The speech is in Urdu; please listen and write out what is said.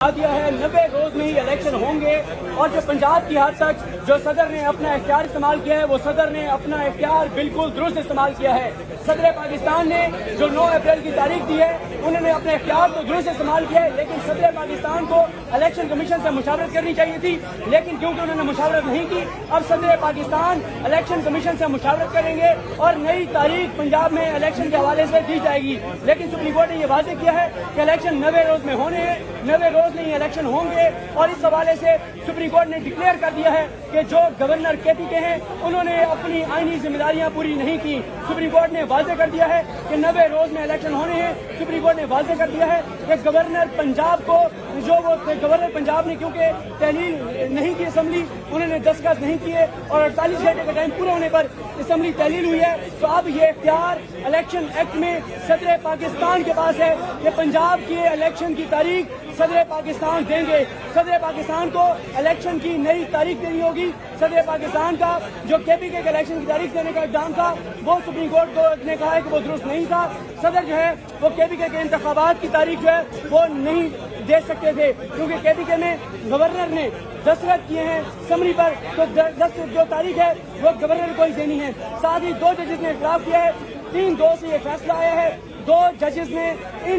دیا ہے 90 روز میں ہی الیکشن ہوں گے، اور جو پنجاب کی حد تک جو صدر نے اپنا اختیار استعمال کیا ہے وہ صدر نے اپنا اختیار بالکل درست استعمال کیا ہے۔ صدر پاکستان نے جو 9 اپریل کی تاریخ دی ہے انہوں نے اپنے اختیار کو درست استعمال کیا ہے، لیکن صدر پاکستان کو الیکشن کمیشن سے مشاورت کرنی چاہیے تھی، لیکن کیونکہ انہوں نے مشاورت نہیں کی، اب صدر پاکستان الیکشن کمیشن سے مشاورت کریں گے اور نئی تاریخ پنجاب میں الیکشن کے حوالے سے دی جائے گی۔ لیکن سپریم کورٹ نے یہ واضح کیا ہے کہ الیکشن 90 روز میں ہونے ہیں، 90 روز نہیں الیکشن ہوں گے، اور اس حوالے سے سپریم کورٹ نے ڈکلیئر کر دیا ہے کہ جو گورنر کے پی کے ہیں انہوں نے اپنی آئینی ذمہ داریاں پوری نہیں کی۔ سپریم کورٹ نے واضح کر دیا ہے کہ 90 روز میں الیکشن ہونے ہیں۔ سپریم کورٹ نے واضح کر دیا ہے کہ گورنر پنجاب کو گورنر پنجاب نے کیونکہ تحلیل نہیں کی اسمبلی، انہوں نے دستخط نہیں کیے اور 48 گھنٹے کا ٹائم پورا ہونے پر اسمبلی تحلیل ہوئی ہے، تو اب یہ اختیار الیکشن ایکٹ میں صدر پاکستان کے پاس ہے کہ پنجاب کی الیکشن کی تاریخ صدر پاکستان دیں گے۔ صدر پاکستان کو الیکشن کی نئی تاریخ دینی ہوگی۔ صدر پاکستان کا جو کے پی کے الیکشن کی تاریخ دینے کا اقدام تھا وہ سپریم کورٹ کو نے کہا ہے کہ وہ درست نہیں تھا۔ صدر جو ہے وہ کے پی کے انتخابات کی تاریخ جو ہے وہ نہیں دے سکتے تھے، کیونکہ کے پی کے میں گورنر نے دستخط کیے ہیں اسمبلی پر، تو جو تاریخ ہے وہ گورنر کو ہی دینی ہے۔ ساتھ ہی 2 ججز نے اختلاف کیا ہے، 3-2 سے یہ فیصلہ آیا ہے۔ 2 ججز نے ان